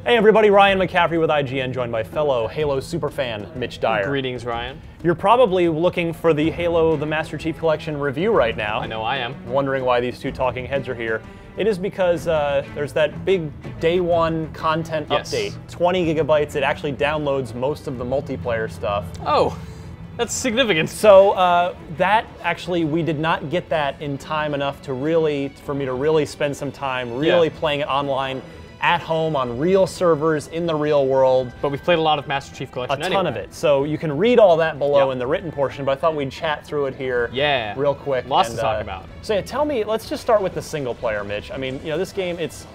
Hey everybody, Ryan McCaffrey with IGN, joined by fellow Halo superfan Mitch Dyer. Greetings, Ryan. You're probably looking for the Halo The Master Chief Collection review right now. I know I am. Wondering why these two talking heads are here. It is because there's that big day one content update. 20 gigabytes, it actually downloads most of the multiplayer stuff. Oh, that's significant. So that actually, we did not get that in time enough to for me to really spend some time playing it online at home on real servers in the real world. But we've played a lot of Master Chief Collection A ton of it. So you can read all that below in the written portion, but I thought we'd chat through it here real quick. Lots to talk about. So yeah, tell me, let's just start with the single player, Mitch. I mean, you know, this game, it's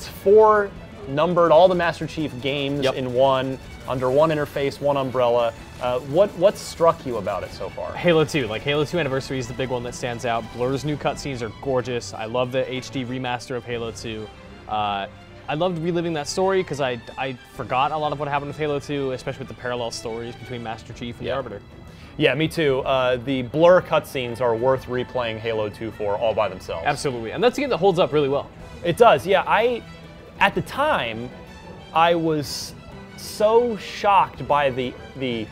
4 numbered, all the Master Chief games in one, under one interface, one umbrella. What struck you about it so far? Halo 2. Like, Halo 2 Anniversary is the big one that stands out. Blur's new cutscenes are gorgeous. I love the HD remaster of Halo 2. I loved reliving that story because I forgot a lot of what happened with Halo 2, especially with the parallel stories between Master Chief and the Arbiter. Yeah, me too. The Blur cutscenes are worth replaying Halo 2 for all by themselves. Absolutely, and that's a game that holds up really well. It does, yeah. At the time, I was so shocked by the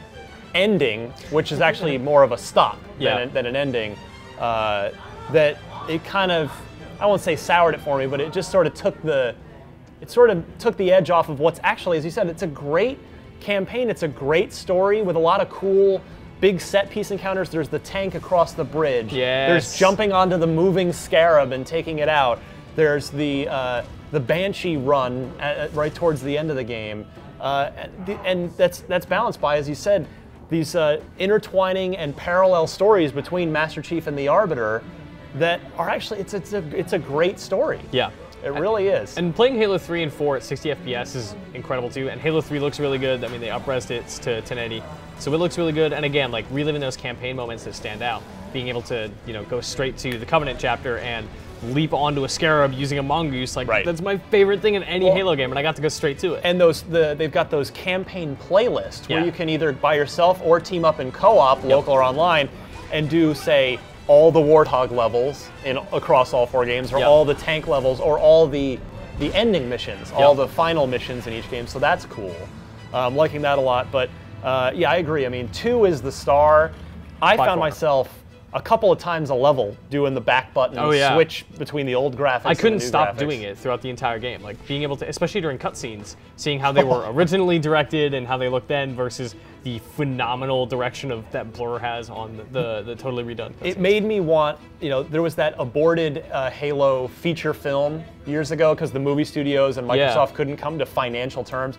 ending, which is actually more of a stop than an ending, that it kind of, I won't say soured it for me, but it just sort of took the edge off of what's actually, as you said, it's a great campaign. It's a great story with a lot of cool big set piece encounters. There's the tank across the bridge. There's jumping onto the moving Scarab and taking it out. There's the Banshee run right towards the end of the game. And that's balanced by, as you said, these intertwining and parallel stories between Master Chief and the Arbiter that are actually, it's a great story. Yeah. It really is. And playing Halo 3 and 4 at 60 FPS is incredible too. And Halo 3 looks really good. I mean, they up-resed it to 1080. So it looks really good. And again, like reliving those campaign moments that stand out. Being able to, you know, go straight to the Covenant chapter and leap onto a Scarab using a Mongoose. Like, that's my favorite thing in any Halo game, and I got to go straight to it. And they've got those campaign playlists where you can either by yourself or team up in co-op, local or online, and do, say, all the Warthog levels across all 4 games, or all the tank levels, or all the ending missions, all the final missions in each game. So that's cool. I'm liking that a lot. But yeah, I agree. I mean, 2 is the star. I found myself a couple of times a level doing the back button switch between the old graphics. I couldn't and the new stop graphics. doing it throughout the entire game. Like being able to, especially during cutscenes, seeing how they were originally directed and how they look then versus the phenomenal direction of that Blur has on the totally redone cutscenes. It made me want, you know, there was that aborted Halo feature film years ago because the movie studios and Microsoft couldn't come to financial terms.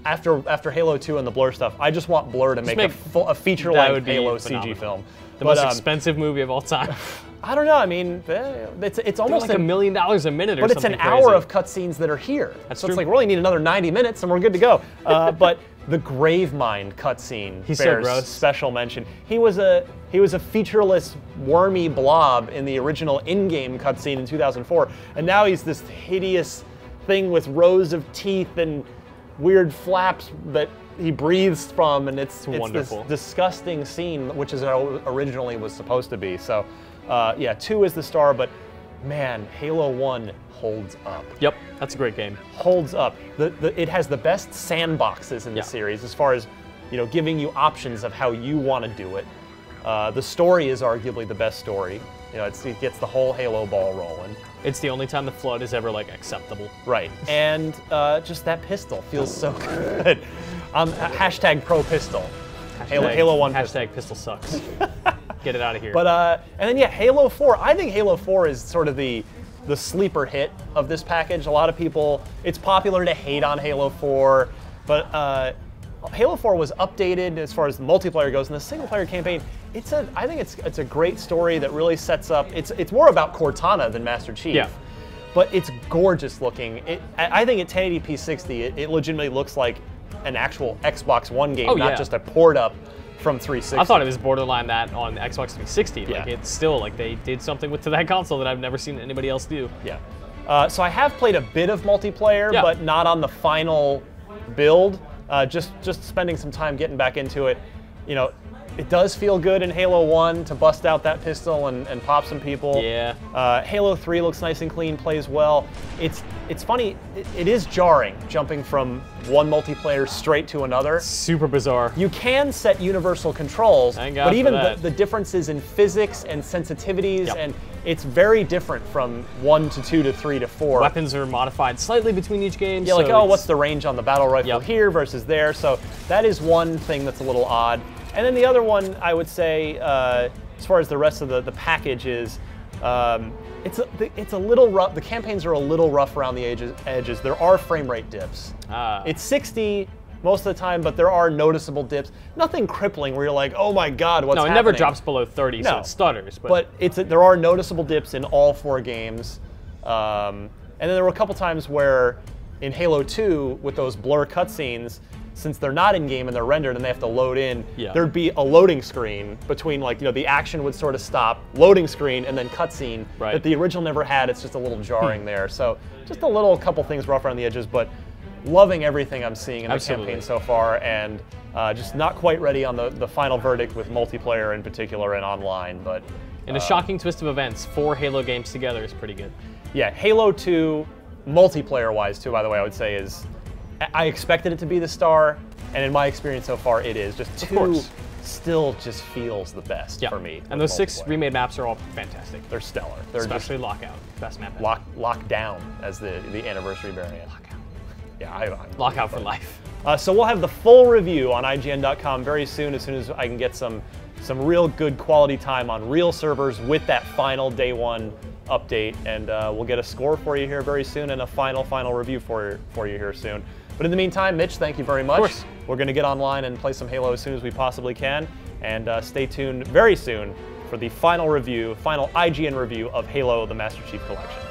After Halo 2 and the Blur stuff, I just want Blur to make a feature-length Halo CG film. The most expensive movie of all time. I don't know. I mean, it's almost like $1 million a minute or something. But it's an hour of cutscenes that are here. So it's like, we only need another 90 minutes and we're good to go. But the Gravemind cutscene bears special mention. He was a featureless, wormy blob in the original in-game cutscene in 2004, and now he's this hideous thing with rows of teeth and weird flaps that he breathes from, and it's this disgusting scene, which is how it originally was supposed to be. So, yeah, 2 is the star, but man, Halo 1 holds up. Yep, that's a great game. Holds up. It has the best sandboxes in the series as far as, you know, giving you options of how you want to do it. The story is arguably the best story. You know, it gets the whole Halo ball rolling. It's the only time the Flood is ever, like, acceptable. Right. And just that pistol feels so good. Hashtag pro pistol. Halo 1 hashtag pistol sucks. Get it out of here. But, and then, yeah, Halo 4. I think Halo 4 is sort of the sleeper hit of this package. A lot of people, it's popular to hate on Halo 4, but Halo 4 was updated as far as the multiplayer goes, and the single-player campaign, I think it's a great story that really sets up, it's more about Cortana than Master Chief. Yeah. But it's gorgeous looking. I think at 1080p 60, it legitimately looks like an actual Xbox One game, not just a port up from 360. I thought it was borderline that on Xbox 360. Like, it's still, like, they did something to that console that I've never seen anybody else do. Yeah. So I have played a bit of multiplayer, but not on the final build. Just spending some time getting back into it. You know, It does feel good in Halo 1 to bust out that pistol and pop some people. Yeah. Halo 3 looks nice and clean, plays well. It's funny, it is jarring jumping from one multiplayer straight to another. Super bizarre. You can set universal controls, Thank God but even for that. the differences in physics and sensitivities, Yep. and it's very different from 1 to 2 to 3 to 4. Weapons are modified slightly between each game. Yeah, so like, oh, it's- what's the range on the battle rifle Yep. here versus there? So that is one thing that's a little odd. And then the other one, I would say, as far as the rest of the package is, it's a little rough. The campaigns are a little rough around the edges. There are frame rate dips. It's 60 most of the time, but there are noticeable dips. Nothing crippling where you're like, oh my God, what's happening? No, it never drops below 30, so No. it stutters. But there are noticeable dips in all 4 games. And then there were a couple times where in Halo 2, with those blur cutscenes, since they're not in game and they're rendered and they have to load in, Yeah. there'd be a loading screen between, like, you know, the action would sort of stop, loading screen, and then cutscene Right. that the original never had. It's just a little jarring there. So just a couple things rough around the edges, but loving everything I'm seeing in the Absolutely. campaign so far, and just not quite ready on the final verdict with multiplayer in particular and online. But in a shocking twist of events, 4 Halo games together is pretty good. yeah, Halo 2, multiplayer-wise too, by the way, I would say is, I expected it to be the star, and in my experience so far, it is. Just 2 course. still just feels the best Yeah. for me. And with those 6 multiplayer. remade maps are all fantastic. They're stellar. They're Especially Lockout. Best map ever. just locked down as the anniversary variant. Lockout. Yeah, I'm Lockout for life. So we'll have the full review on IGN.com very soon as I can get some real good quality time on real servers with that final day 1 update, and we'll get a score for you here very soon and a final review for you here soon. But in the meantime, Mitch, thank you very much. Of course. We're going to get online and play some Halo as soon as we possibly can, and stay tuned very soon for the final IGN review of Halo: The Master Chief Collection.